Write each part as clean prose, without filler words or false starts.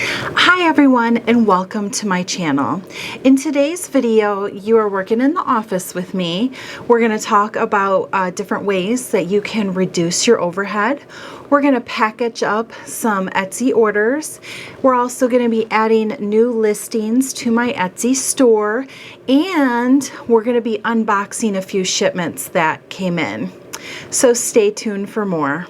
Hi everyone, and welcome to my channel. In today's video, you are working in the office with me. We're going to talk about different ways that you can reduce your overhead. We're going to package up some Etsy orders. We're also going to be adding new listings to my Etsy store, and we're going to be unboxing a few shipments that came in. So stay tuned for more.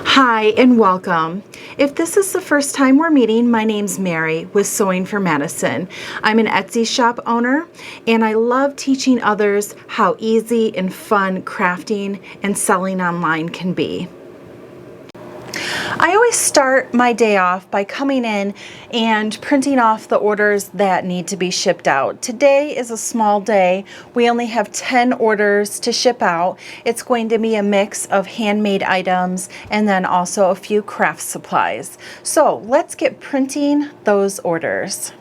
Hi and welcome. If this is the first time we're meeting, my name's Mary with Sewing for Madison. I'm an Etsy shop owner and I love teaching others how easy and fun crafting and selling online can be. I always start my day off by coming in and printing off the orders that need to be shipped out. Today is a small day. We only have 10 orders to ship out. It's going to be a mix of handmade items and then also a few craft supplies. So let's get printing those orders.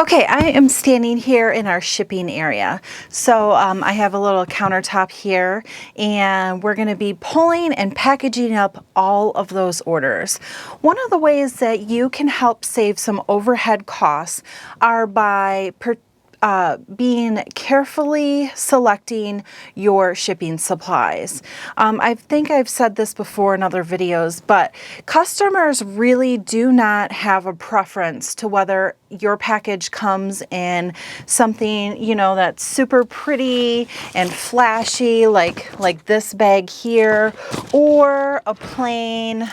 Okay, I am standing here in our shipping area. So I have a little countertop here and we're going to be pulling and packaging up all of those orders. One of the ways that you can help save some overhead costs are by being carefully selecting your shipping supplies. I think I've said this before in other videos, but customers really do not have a preference to whether your package comes in something, you know, that's super pretty and flashy, like this bag here, or a plain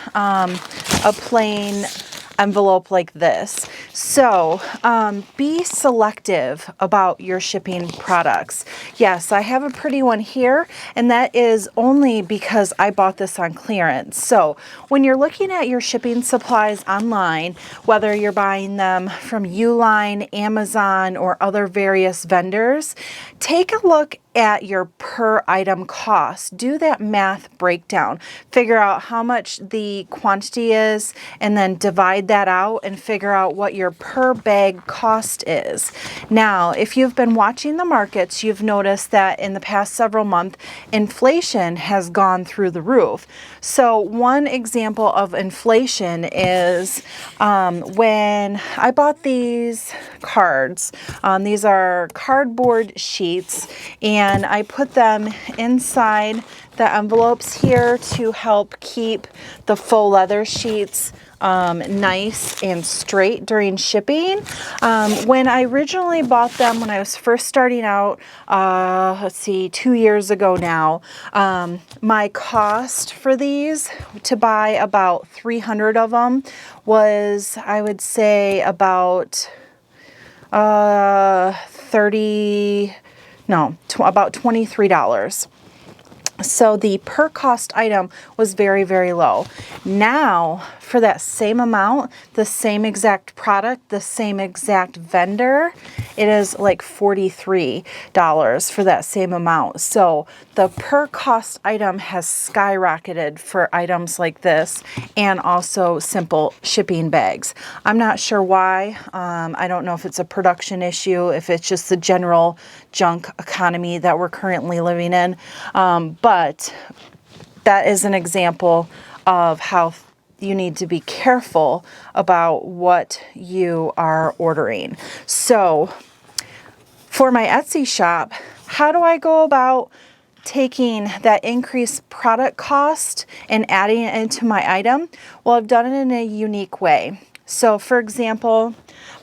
envelope like this. So be selective about your shipping products. Yes, I have a pretty one here, and that is only because I bought this on clearance. So when you're looking at your shipping supplies online, whether you're buying them from Uline, Amazon, or other various vendors, take a look at your per item cost. Do that math breakdown. Figure out how much the quantity is and then divide that out and figure out what your per bag cost is. Now, if you've been watching the markets, you've noticed that in the past several months, inflation has gone through the roof. So one example of inflation is when I bought these cards. These are cardboard sheets, and I put them inside the envelopes here to help keep the faux leather sheets nice and straight during shipping. When I originally bought them, when I was first starting out, let's see, 2 years ago now, my cost for these to buy about 300 of them was, I would say, about about $23. So the per cost item was very, very low. Now, for that same amount, the same exact product, the same exact vendor, it is like $43 for that same amount. So the per cost item has skyrocketed for items like this and also simple shipping bags. I'm not sure why. I don't know if it's a production issue, if it's just the general junk economy that we're currently living in. But that is an example of how you need to be careful about what you are ordering. So for my Etsy shop, how do I go about taking that increased product cost and adding it into my item? Well, I've done it in a unique way. So for example,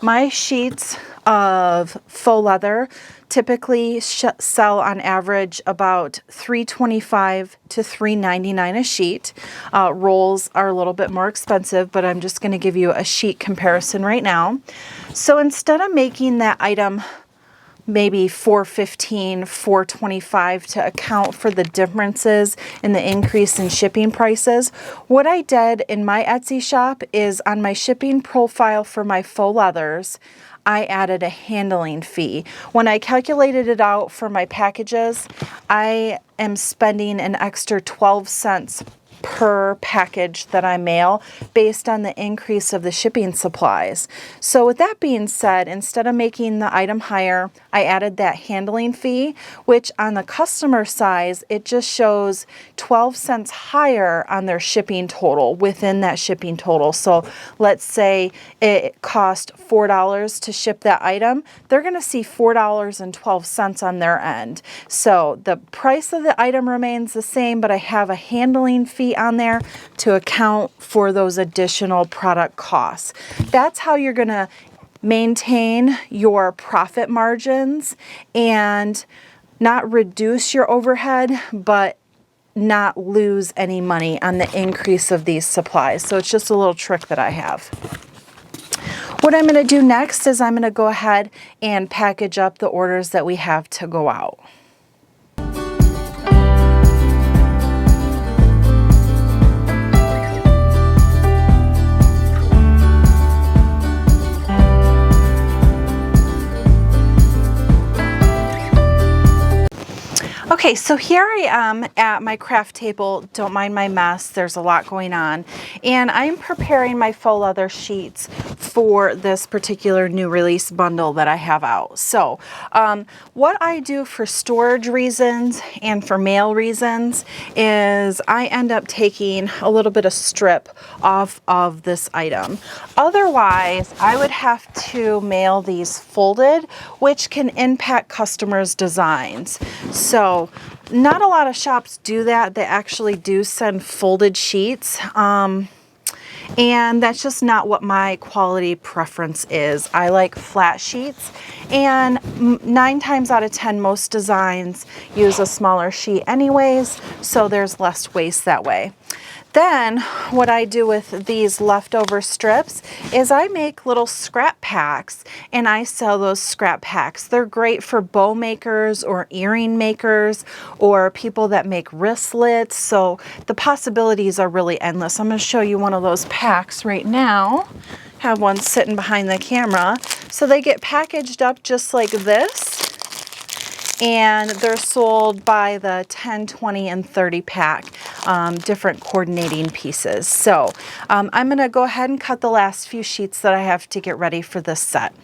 My sheets of faux leather typically sell on average about $3.25 to $3.99 a sheet. Rolls are a little bit more expensive, but I'm just going to give you a sheet comparison right now. So instead of making that item maybe $4.15, $4.25 to account for the differences in the increase in shipping prices, what I did in my Etsy shop is on my shipping profile for my faux leathers, I added a handling fee. When I calculated it out for my packages, I am spending an extra 12 cents per package that I mail based on the increase of the shipping supplies. So with that being said, instead of making the item higher, I added that handling fee, which on the customer side, it just shows 12 cents higher on their shipping total within that shipping total. So let's say it cost $4 to ship that item. They're going to see $4.12 on their end. So the price of the item remains the same, but I have a handling fee on there to account for those additional product costs. That's how you're going to maintain your profit margins and not reduce your overhead, but not lose any money on the increase of these supplies. So it's just a little trick that I have. What I'm going to do next is I'm going to go ahead and package up the orders that we have to go out. Okay, so here I am at my craft table. Don't mind my mess, there's a lot going on. And I'm preparing my faux leather sheets for this particular new release bundle that I have out. So what I do for storage reasons and for mail reasons is I end up taking a little bit of strip off of this item. Otherwise, I would have to mail these folded, which can impact customers' designs. So not a lot of shops do that. They actually do send folded sheets. And that's just not what my quality preference is. I like flat sheets, and 9 times out of 10, most designs use a smaller sheet anyways, so there's less waste that way. Then what I do with these leftover strips is I make little scrap packs and I sell those scrap packs. They're great for bow makers or earring makers or people that make wristlets. So the possibilities are really endless. I'm going to show you one of those packs right now. Have one sitting behind the camera. So they get packaged up just like this. And they're sold by the 10, 20, and 30 pack, different coordinating pieces. So I'm going to go ahead and cut the last few sheets that I have to get ready for this set.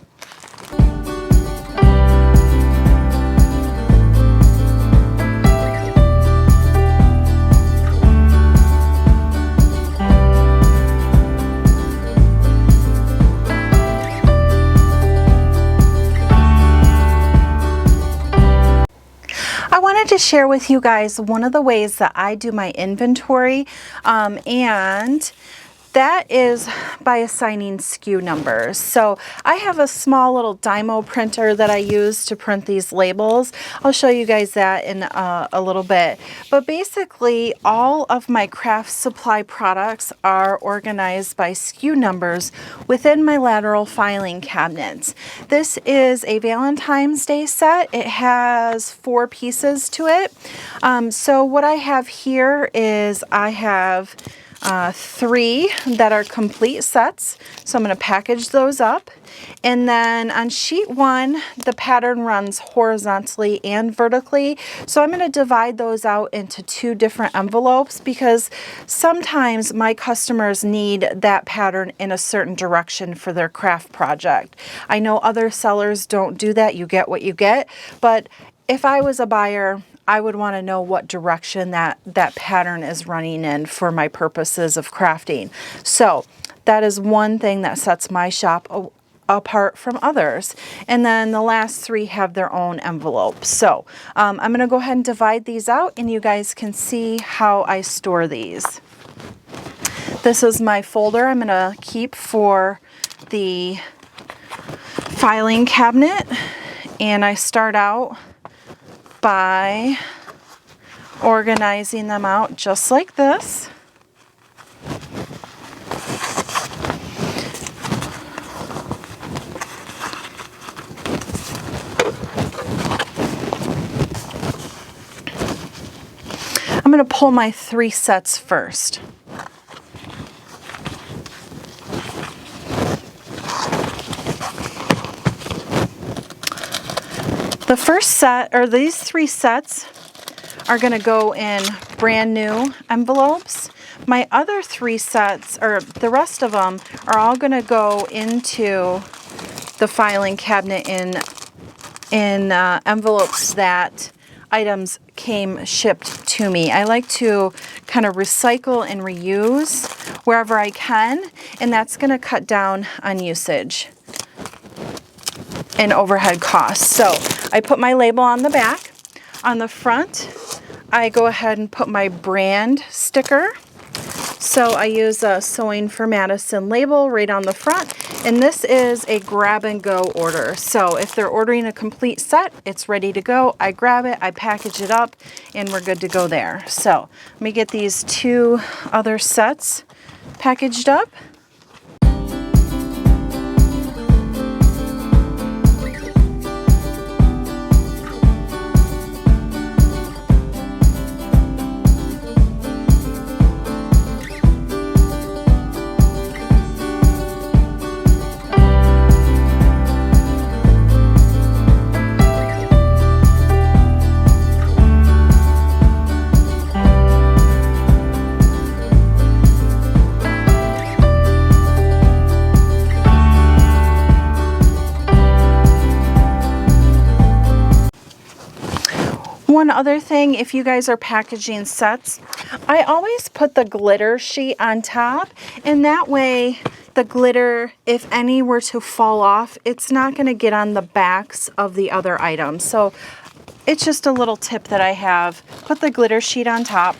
To share with you guys one of the ways that I do my inventory, and that is by assigning SKU numbers. So I have a small little Dymo printer that I use to print these labels. I'll show you guys that in a little bit. But basically, all of my craft supply products are organized by SKU numbers within my lateral filing cabinets. This is a Valentine's Day set. It has 4 pieces to it. So what I have here is I have 3 that are complete sets. So I'm going to package those up. And then on sheet 1, the pattern runs horizontally and vertically. So I'm going to divide those out into 2 different envelopes because sometimes my customers need that pattern in a certain direction for their craft project. I know other sellers don't do that. You get what you get. But if I was a buyer, I would want to know what direction that pattern is running in for my purposes of crafting. So that is one thing that sets my shop apart from others. And then the last 3 have their own envelopes. So I'm going to go ahead and divide these out and you guys can see how I store these. This is my folder I'm going to keep for the filing cabinet, and I start out by organizing them out just like this. I'm going to pull my 3 sets first. The first set, or these 3 sets, are going to go in brand new envelopes. My other 3 sets, or the rest of them, are all going to go into the filing cabinet in envelopes that items came shipped to me. I like to kind of recycle and reuse wherever I can, and that's going to cut down on usage and overhead costs. So I put my label on the back. On the front, I go ahead and put my brand sticker. So I use a Sewing for Madison label right on the front, and this is a grab and go order. So if they're ordering a complete set, it's ready to go. I grab it, I package it up, and we're good to go there. So let me get these 2 other sets packaged up. One other thing, if you guys are packaging sets, I always put the glitter sheet on top, and that way the glitter, if any were to fall off, it's not going to get on the backs of the other items. So it's just a little tip that I have. Put the glitter sheet on top.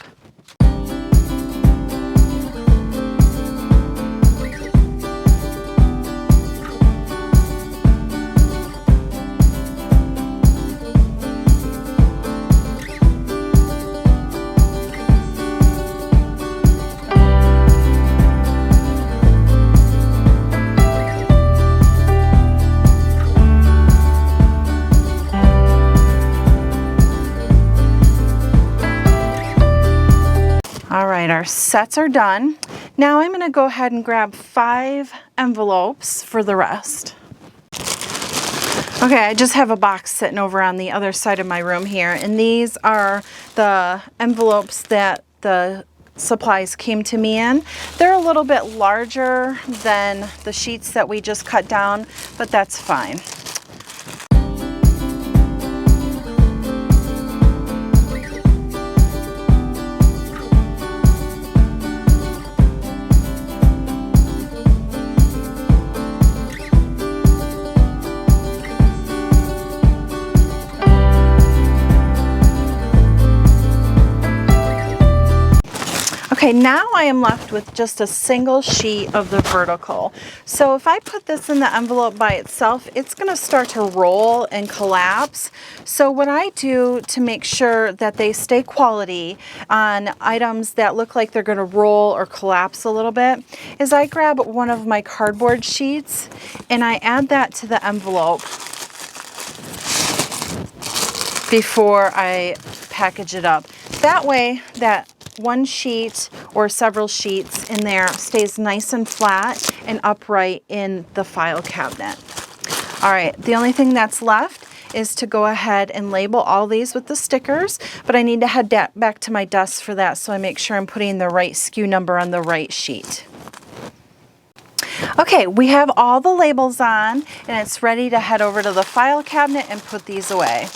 All right, our sets are done. Now I'm going to go ahead and grab 5 envelopes for the rest. Okay, I just have a box sitting over on the other side of my room here, and these are the envelopes that the supplies came to me in. They're a little bit larger than the sheets that we just cut down, but that's fine. Okay, now I am left with just a single sheet of the vertical. So if I put this in the envelope by itself, it's going to start to roll and collapse. So what I do to make sure that they stay quality on items that look like they're going to roll or collapse a little bit is I grab one of my cardboard sheets and I add that to the envelope before I package it up. That way that one sheet or several sheets in there stays nice and flat and upright in the file cabinet. All right, the only thing that's left is to go ahead and label all these with the stickers, but I need to head back to my desk for that, so I make sure I'm putting the right SKU number on the right sheet. Okay, we have all the labels on, and it's ready to head over to the file cabinet and put these away.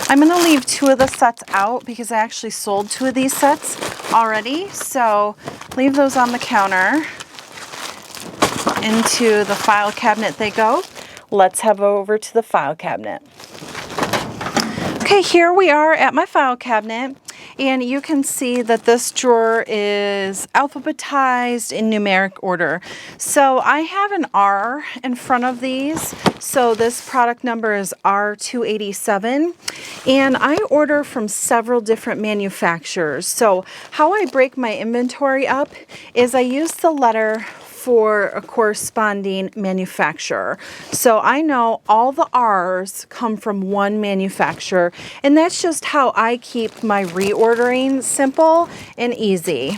I'm going to leave 2 of the sets out because I actually sold 2 of these sets already. So leave those on the counter. Into the file cabinet they go. Let's head over to the file cabinet. Okay, here we are at my file cabinet. and you can see that this drawer is alphabetized in numeric order. So I have an R in front of these. So this product number is R287, and I order from several different manufacturers. So how I break my inventory up is I use the letter for a corresponding manufacturer. So I know all the R's come from one manufacturer, and that's just how I keep my reordering simple and easy.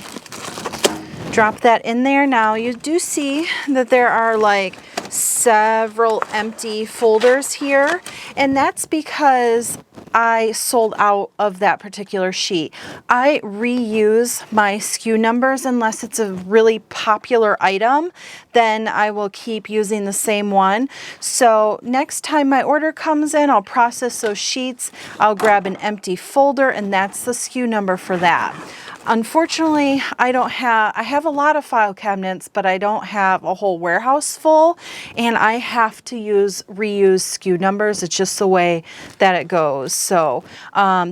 Drop that in there. Now you do see that there are like several empty folders here, and that's because I sold out of that particular sheet. I reuse my SKU numbers unless it's a really popular item, then I will keep using the same one. So next time my order comes in, I'll process those sheets, I'll grab an empty folder, and that's the SKU number for that. Unfortunately, I have a lot of file cabinets, but I don't have a whole warehouse full, and I have to reuse SKU numbers. It's just the way that it goes. So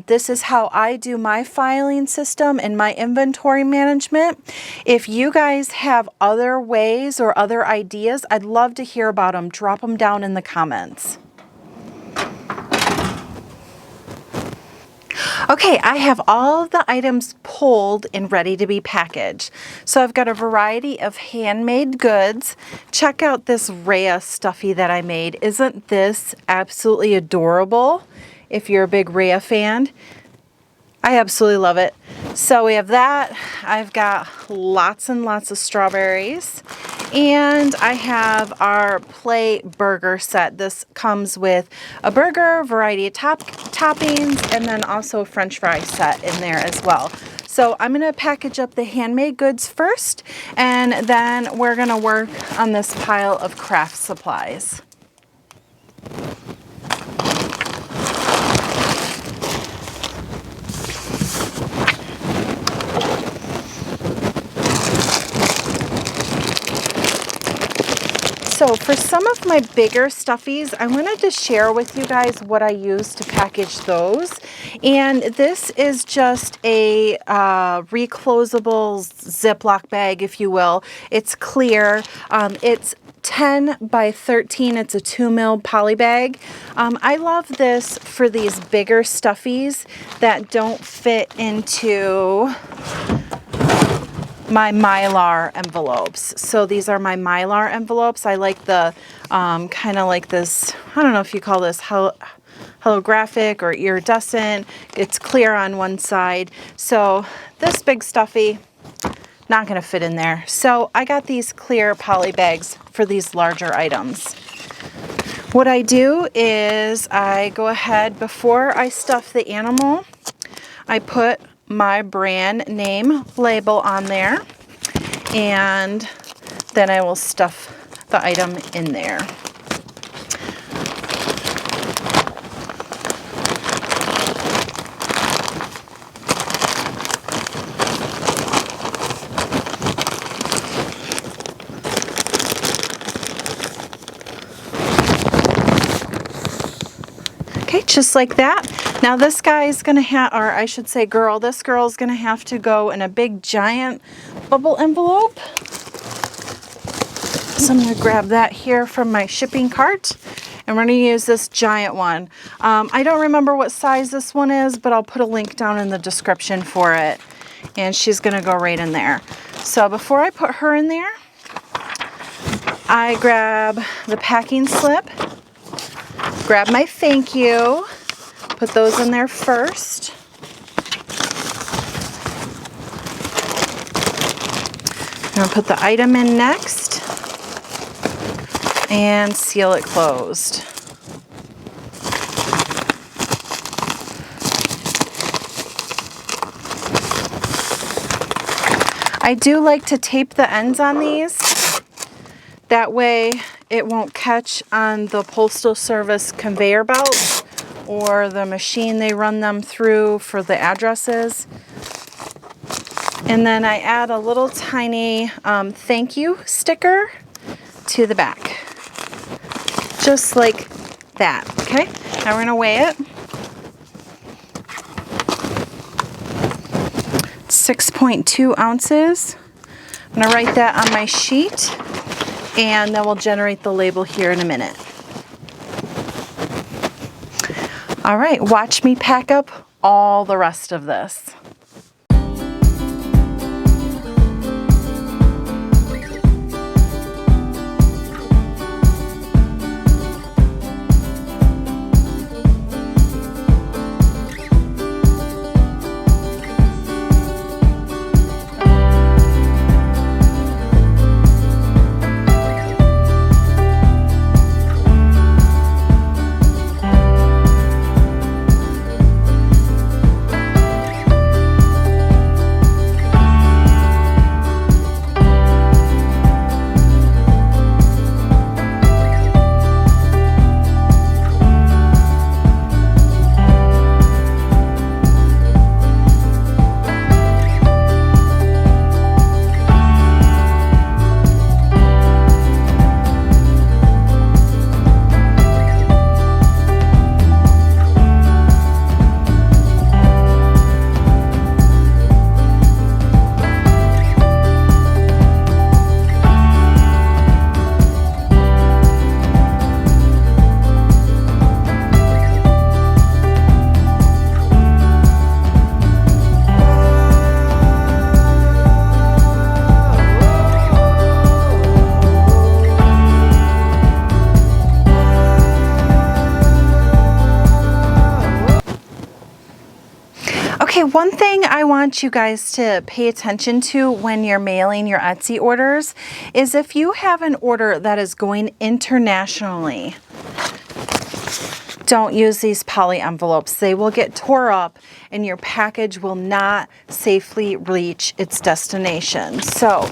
this is how I do my filing system and my inventory management. If you guys have other ways or other ideas, I'd love to hear about them. Drop them down in the comments. Okay, I have all of the items pulled and ready to be packaged. So I've got a variety of handmade goods. Check out this Rhea stuffy that I made. Isn't this absolutely adorable? If you're a big Rhea fan, I absolutely love it. So we have that. I've got lots and lots of strawberries. And I have our Play burger set. This comes with a burger, variety of toppings, and then also a French fry set in there as well. So I'm going to package up the handmade goods first, and then we're going to work on this pile of craft supplies. So for some of my bigger stuffies, I wanted to share with you guys what I use to package those. And this is just a reclosable Ziploc bag, if you will. It's clear. It's 10 by 13. It's a 2 mil poly bag. I love this for these bigger stuffies that don't fit into my Mylar envelopes. So these are my Mylar envelopes. I like the kind of like this, I don't know if you call this holographic or iridescent. It's clear on one side. So this big stuffy, not going to fit in there. So I got these clear poly bags for these larger items. What I do is I go ahead, before I stuff the animal, I put my brand name label on there, and then I will stuff the item in there. Okay, just like that. Now this guy is going to have, or I should say girl, this girl is going to have to go in a big giant bubble envelope. So I'm going to grab that here from my shipping cart, and we're going to use this giant one. I don't remember what size this one is, but I'll put a link down in the description for it, and she's going to go right in there. So before I put her in there, I grab the packing slip, grab my thank you, put those in there first. I'm going to put the item in next and seal it closed. I do like to tape the ends on these. That way it won't catch on the Postal Service conveyor belt or the machine they run them through for the addresses. And then I add a little tiny thank you sticker to the back. Just like that, okay? Now we're gonna weigh it. 6.2 ounces. I'm going to write that on my sheet, and then we'll generate the label here in a minute. All right, watch me pack up all the rest of this. Okay, one thing I want you guys to pay attention to when you're mailing your Etsy orders is if you have an order that is going internationally, don't use these poly envelopes. They will get tore up and your package will not safely reach its destination. So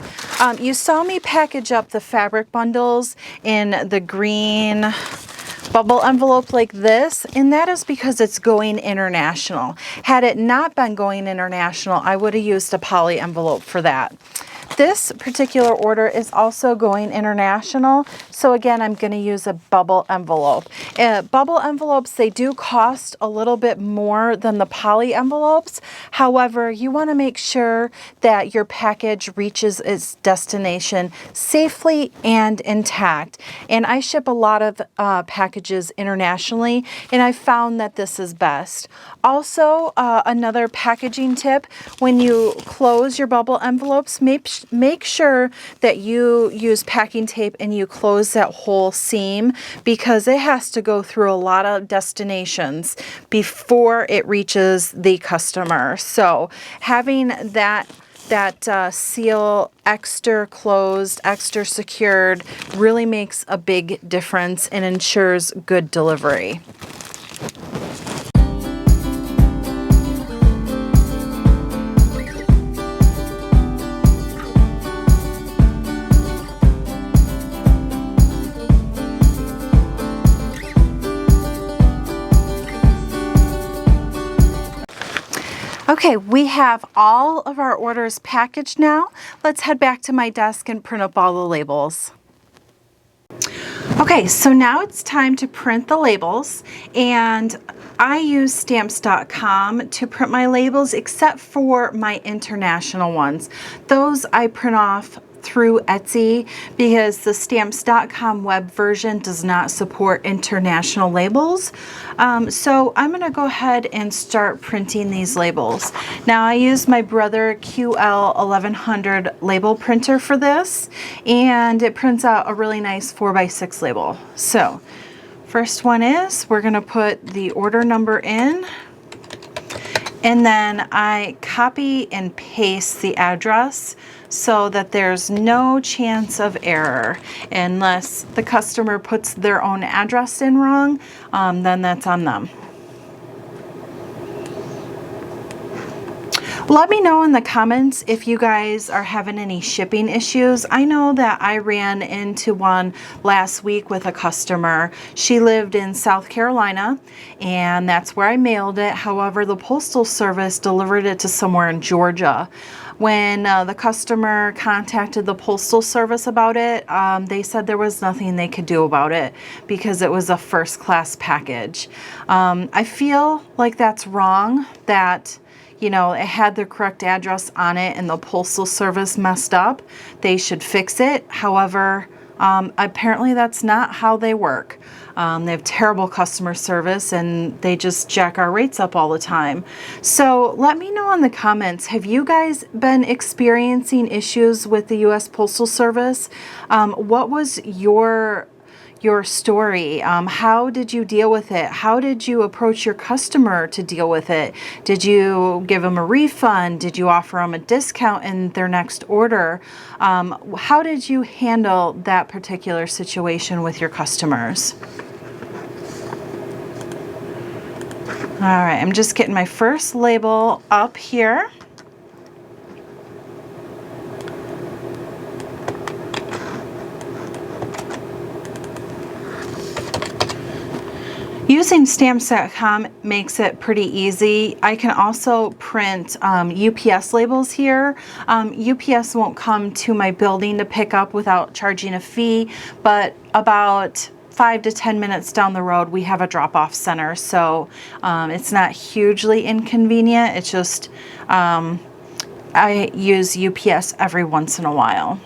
you saw me package up the fabric bundles in the green bubble envelope like this, and that is because it's going international. Had it not been going international, I would have used a poly envelope for that. This particular order is also going international, so again, I'm going to use a bubble envelope. Bubble envelopes, they do cost a little bit more than the poly envelopes. However, you want to make sure that your package reaches its destination safely and intact. And I ship a lot of packages internationally, and I found that this is best. Also, another packaging tip, when you close your bubble envelopes, make sure that you use packing tape and you close that whole seam, because it has to go through a lot of destinations before it reaches the customer. So having that seal extra closed, extra secured really makes a big difference and ensures good delivery. Okay, we have all of our orders packaged now. Let's head back to my desk and print up all the labels. Okay, so now it's time to print the labels, and I use stamps.com to print my labels except for my international ones. Those I print off through Etsy because the stamps.com web version does not support international labels. So I'm going to go ahead and start printing these labels. Now I use my Brother QL 1100 label printer for this, and it prints out a really nice 4x6 label. So first one is, we're going to put the order number in, and then I copy and paste the address so that there's no chance of error. Unless the customer puts their own address in wrong, then that's on them. Let me know in the comments if you guys are having any shipping issues. I know that I ran into one last week with a customer. She lived in South Carolina, and that's where I mailed it. However, the Postal Service delivered it to somewhere in Georgia. When the customer contacted the Postal Service about it, they said there was nothing they could do about it because it was a first-class package. I feel like that's wrong, that you know, it had the correct address on it and the postal service messed up, they should fix it. However, apparently that's not how they work. They have terrible customer service and they just jack our rates up all the time. So let me know in the comments, have you guys been experiencing issues with the U.S. Postal Service? What was your story? How did you deal with it? How did you approach your customer to deal with it? Did you give them a refund? Did you offer them a discount in their next order? How did you handle that particular situation with your customers? All right, I'm just getting my first label up here. Using Stamps.com makes it pretty easy. I can also print UPS labels here. UPS won't come to my building to pick up without charging a fee, but about 5 to 10 minutes down the road we have a drop-off center, so it's not hugely inconvenient. It's just I use UPS every once in a while.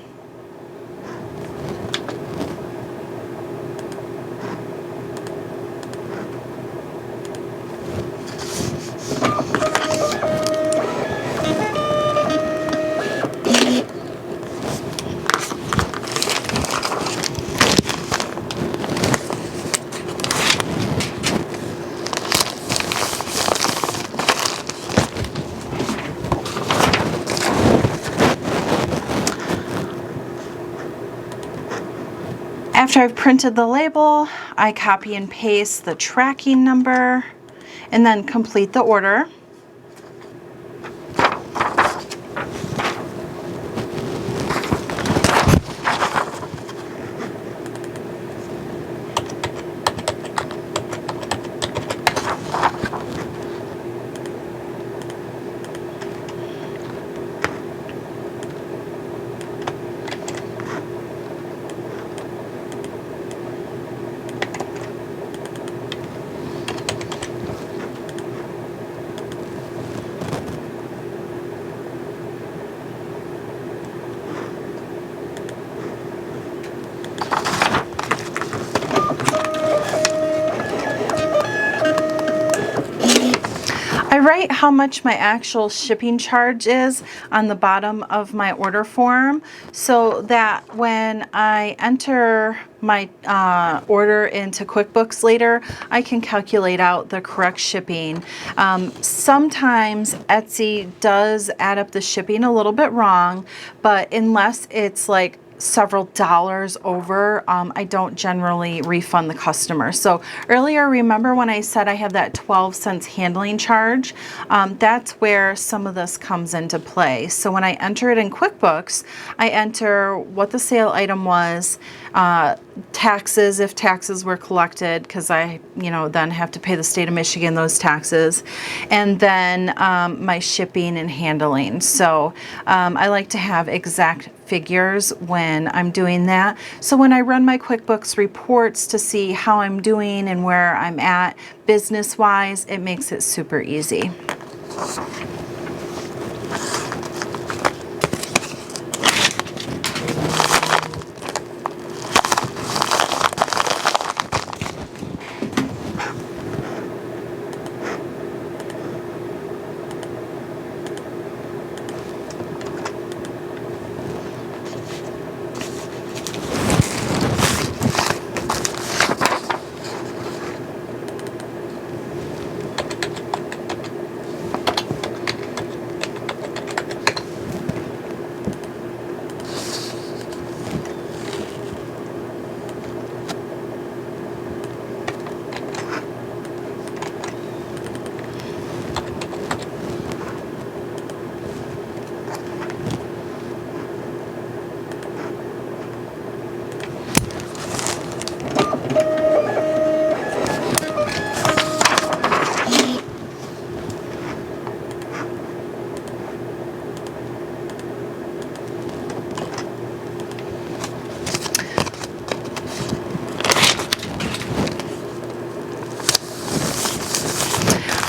After I've printed the label, I copy and paste the tracking number and then complete the order. I write how much my actual shipping charge is on the bottom of my order form so that when I enter my order into QuickBooks later, I can calculate out the correct shipping. Sometimes Etsy does add up the shipping a little bit wrong, but unless it's like several dollars over, I don't generally refund the customer. So earlier, remember when I said I have that 12 cents handling charge? That's where some of this comes into play. So when I enter it in QuickBooks, I enter what the sale item was, taxes if taxes were collected, because I then have to pay the state of Michigan those taxes, and then my shipping and handling. So I like to have exact figures when I'm doing that. So when I run my QuickBooks reports to see how I'm doing and where I'm at business-wise, it makes it super easy.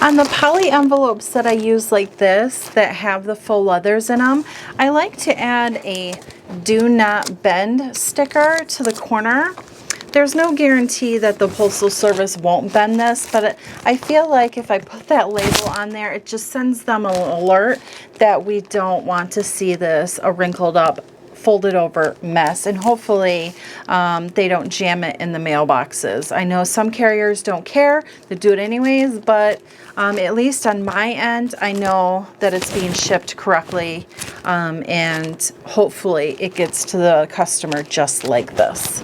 On the poly envelopes that I use like this, that have the faux leathers in them, I like to add a do not bend sticker to the corner. There's no guarantee that the Postal Service won't bend this, but I feel like if I put that label on there, it just sends them an alert that we don't want to see this a wrinkled up, folded over mess, and hopefully they don't jam it in the mailboxes. I know some carriers don't care, they do it anyways, but at least on my end, I know that it's being shipped correctly, and hopefully it gets to the customer just like this.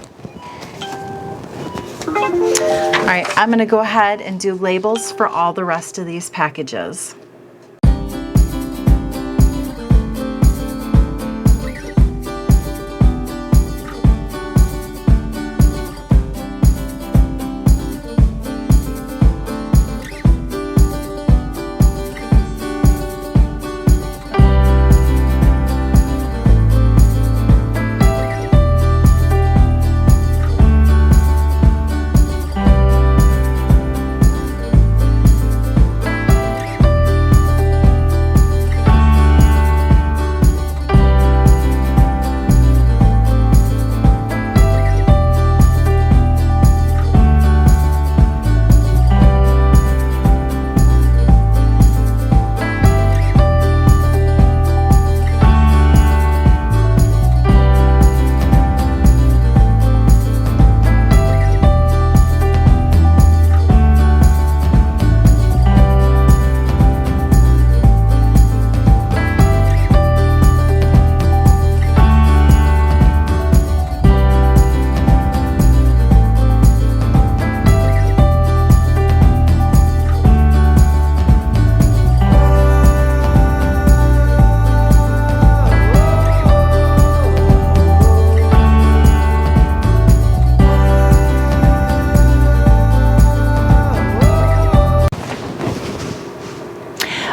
All right, I'm gonna go ahead and do labels for all the rest of these packages.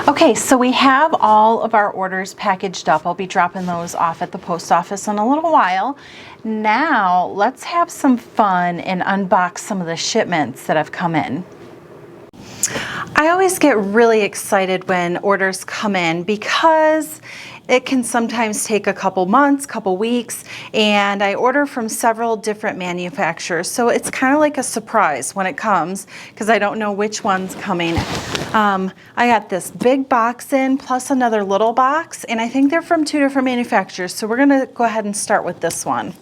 Okay, so we have all of our orders packaged up. I'll be dropping those off at the post office in a little while. Now, let's have some fun and unbox some of the shipments that have come in. I always get really excited when orders come in because it can sometimes take a couple months, couple weeks, and I order from several different manufacturers. So it's kind of like a surprise when it comes because I don't know which one's coming. I got this big box in plus another little box, and I think they're from 2 different manufacturers. So we're gonna go ahead and start with this one.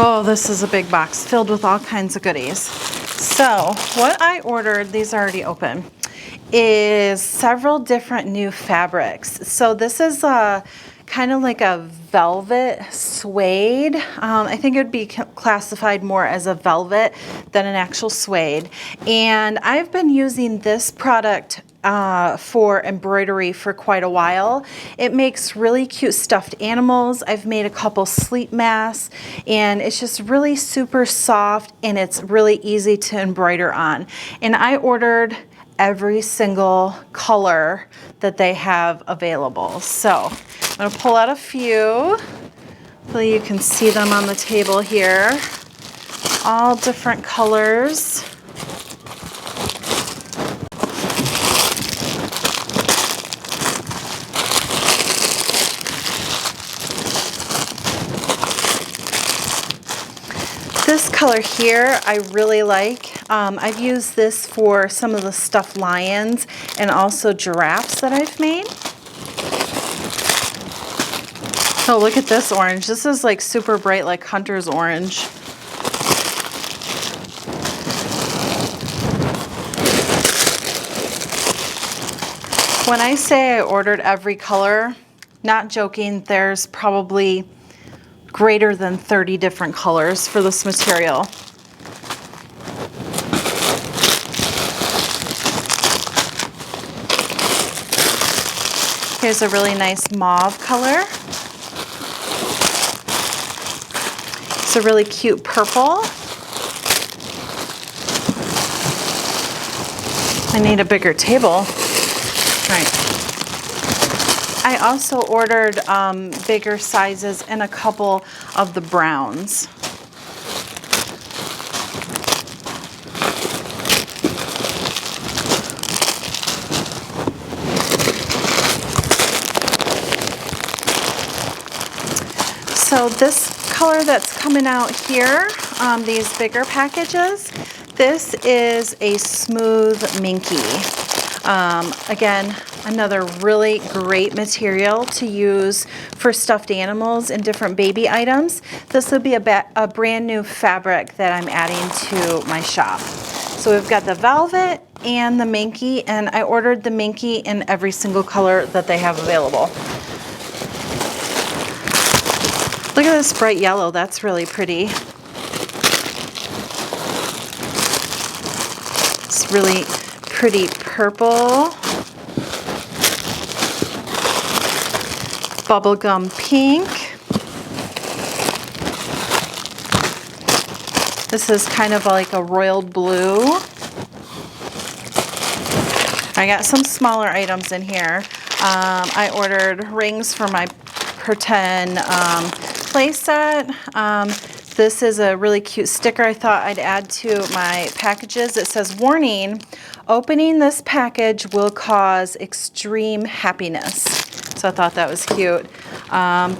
Oh, this is a big box filled with all kinds of goodies. So what I ordered, these are already open, is several different new fabrics. So this is a kind of like a velvet suede. I think it would be classified more as a velvet than an actual suede. And I've been using this product for embroidery for quite a while. It makes really cute stuffed animals. I've made a couple sleep masks, and it's just really super soft and it's really easy to embroider on. And I ordered every single color that they have available. So I'm gonna pull out a few so you can see them on the table here. All different colors. This color here I really like. I've used this for some of the stuffed lions and also giraffes that I've made. Oh, look at this orange. This is like super bright, like hunter's orange. When I say I ordered every color, not joking, there's probably greater than 30 different colors for this material. Here's a really nice mauve color. It's a really cute purple. I need a bigger table. All right. I also ordered bigger sizes in a couple of the browns. So this color that's coming out here, these bigger packages, this is a smooth minky. Again, another really great material to use for stuffed animals and different baby items. This will be a brand new fabric that I'm adding to my shop. So we've got the velvet and the minky, and I ordered the minky in every single color that they have available. Look at this bright yellow, that's really pretty. It's really pretty purple. Bubblegum pink. This is kind of like a royal blue. I got some smaller items in here. I ordered rings for my pretend play set. This is a really cute sticker I thought I'd add to my packages. It says, "Warning, opening this package will cause extreme happiness." So I thought that was cute.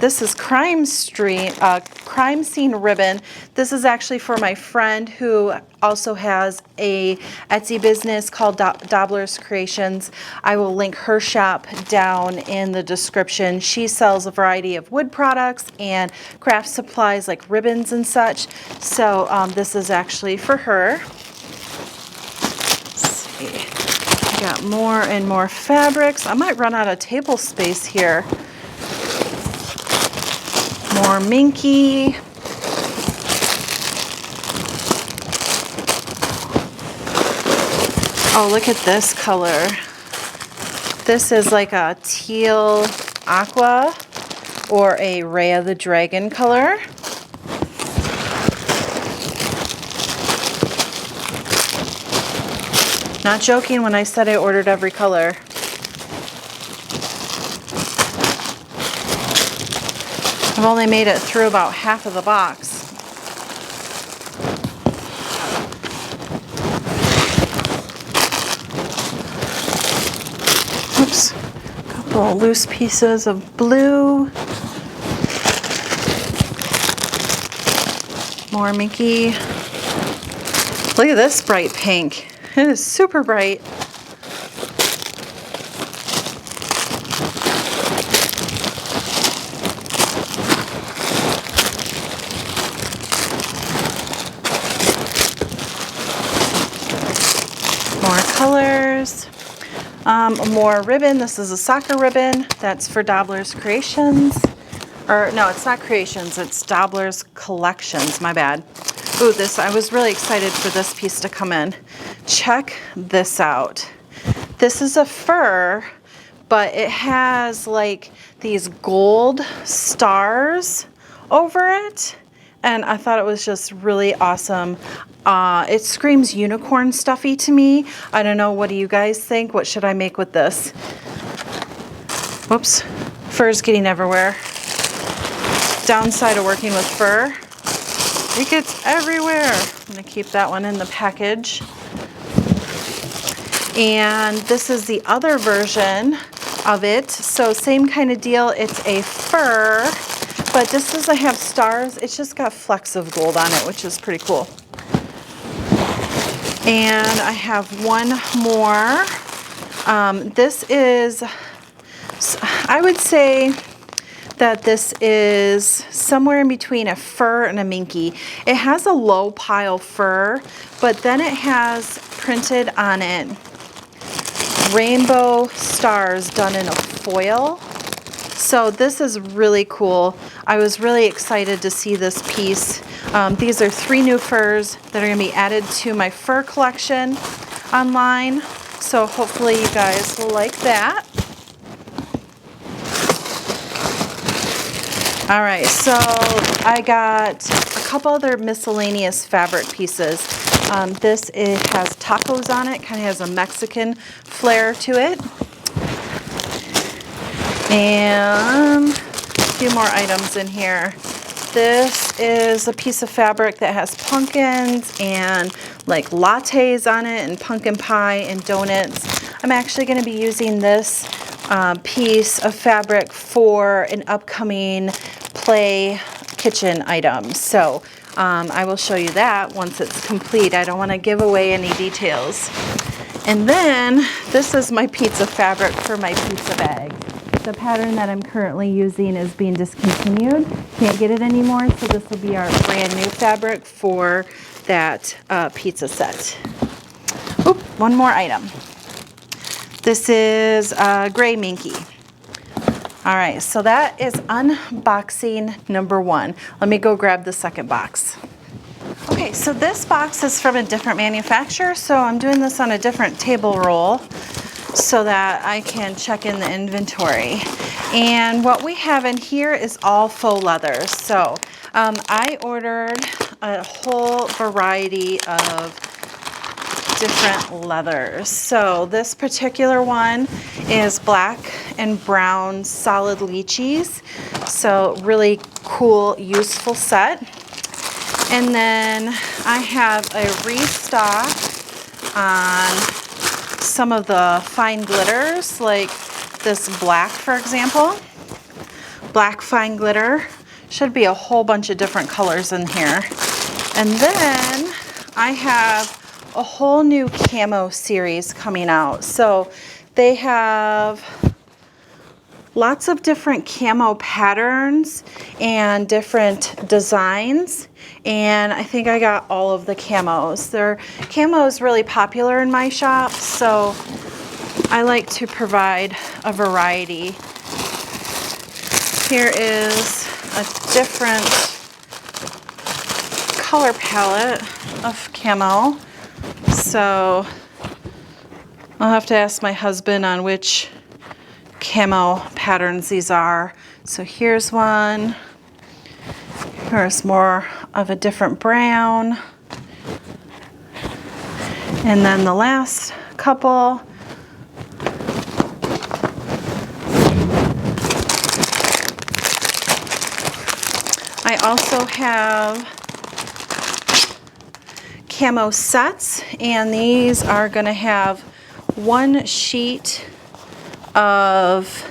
This is crime scene ribbon. This is actually for my friend who also has a Etsy business called Dobbler's Creations. I will link her shop down in the description. She sells a variety of wood products and craft supplies like ribbons and such. So this is actually for her. Let's see. I got more and more fabrics. I might run out of table space here. More minky. Oh, look at this color. This is like a teal aqua or a Raya the Dragon color. Not joking when I said I ordered every color. I've only made it through about half of the box. Oops, a couple of loose pieces of blue. More minky. Look at this bright pink. It is super bright. More colors. More ribbon. This is a soccer ribbon. That's for Dobbler's Creations. Or no, it's not Creations. It's Dobbler's Collections. My bad. Ooh, this, I was really excited for this piece to come in. Check this out. This is a fur, but it has like these gold stars over it. And I thought it was just really awesome. It screams unicorn stuffy to me. I don't know, what do you guys think? What should I make with this? Whoops, fur's getting everywhere. Downside of working with fur, it gets everywhere. I'm gonna keep that one in the package. And this is the other version of it. So same kind of deal, it's a fur, but this doesn't have stars. It's just got flecks of gold on it, which is pretty cool. And I have one more. This is, I would say that this is somewhere in between a fur and a minky. It has a low pile fur, but then it has printed on it rainbow stars done in a foil. So this is really cool. I was really excited to see this piece. These are 3 new furs that are going to be added to my fur collection online. So hopefully you guys will like that. All right, so I got a couple other miscellaneous fabric pieces. This has tacos on it, kind of has a Mexican flair to it. And a few more items in here. This is a piece of fabric that has pumpkins and like lattes on it and pumpkin pie and donuts. I'm actually going to be using this piece of fabric for an upcoming play kitchen item. So I will show you that once it's complete. I don't want to give away any details. And then this is my pizza fabric for my pizza bag. The pattern that I'm currently using is being discontinued. Can't get it anymore, so this will be our brand new fabric for that pizza set. Oop, one more item. This is gray minky. All right, so that is unboxing number 1. Let me go grab the second box. Okay, so this box is from a different manufacturer, so I'm doing this on a different table roll so that I can check in the inventory. And what we have in here is all faux leather. So I ordered a whole variety of different leathers. So this particular one is black and brown solid lychees. So really cool, useful set. And then I have a restock on some of the fine glitters, like this black, for example. Black fine glitter. Should be a whole bunch of different colors in here. And then I have a whole new camo series coming out. So they have lots of different camo patterns and different designs, and I think I got all of the camos. Camo is really popular in my shop, so I like to provide a variety. Here is a different color palette of camo, so I'll have to ask my husband on which camo patterns these are. So here's one. Here's more of a different brown. And then the last couple. I also have camo sets, and these are going to have one sheet of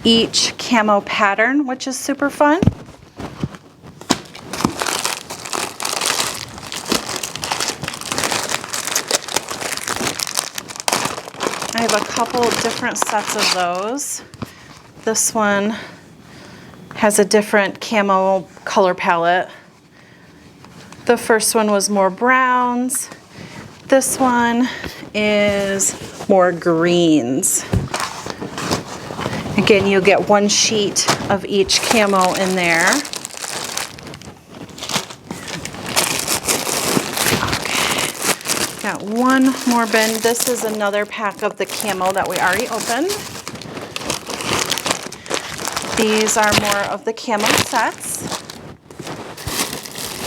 each camo pattern, which is super fun. I have a couple different sets of those. This one has a different camo color palette. The first one was more browns. This one is more greens. Again, you'll get one sheet of each camo in there. Okay, got one more bin. This is another pack of the camo that we already opened. These are more of the camo sets.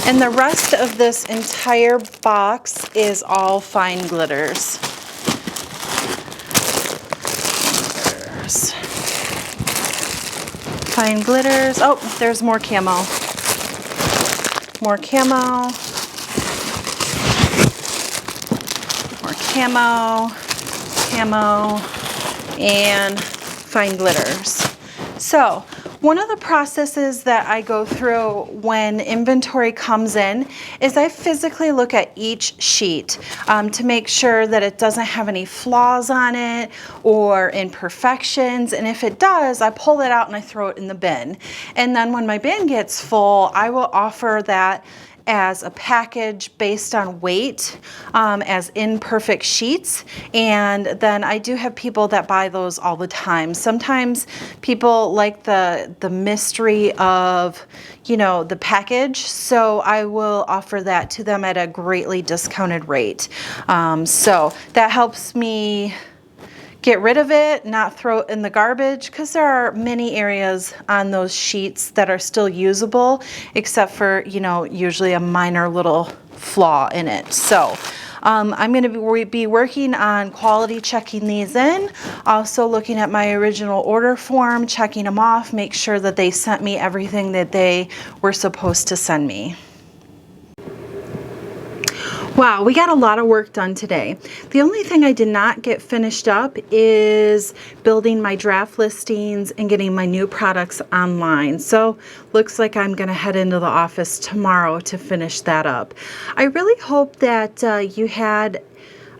And the rest of this entire box is all fine glitters. Fine glitters. Oh, there's more camo. More camo. More camo. Camo. And fine glitters. So, one of the processes that I go through when inventory comes in is I physically look at each sheet to make sure that it doesn't have any flaws on it or imperfections, and if it does, I pull it out and I throw it in the bin. And then when my bin gets full, I will offer that as a package based on weight, as imperfect sheets. And then I do have people that buy those all the time. Sometimes people like the mystery of, you know, the package, so I will offer that to them at a greatly discounted rate. So that helps me get rid of it, not throw it in the garbage, because there are many areas on those sheets that are still usable, except for, you know, usually a minor little flaw in it. So I'm going to be working on quality checking these in, also looking at my original order form, checking them off, make sure that they sent me everything that they were supposed to send me. Wow, we got a lot of work done today. The only thing I did not get finished up is building my draft listings and getting my new products online. So looks like I'm going to head into the office tomorrow to finish that up. I really hope that you had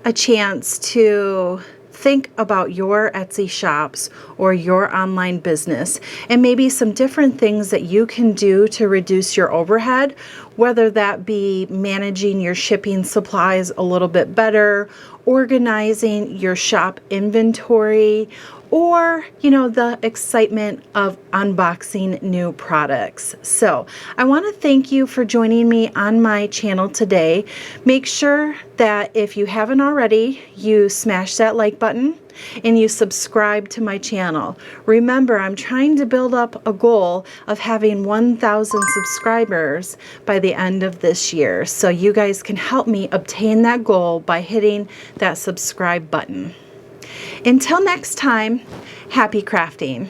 a chance to think about your Etsy shops or your online business and maybe some different things that you can do to reduce your overhead, whether that be managing your shipping supplies a little bit better, organizing your shop inventory, or, you know, the excitement of unboxing new products. So I want to thank you for joining me on my channel today. Make sure that if you haven't already, you smash that like button and you subscribe to my channel. Remember, I'm trying to build up a goal of having 1,000 subscribers by the end of this year. So you guys can help me obtain that goal by hitting that subscribe button. Until next time, happy crafting.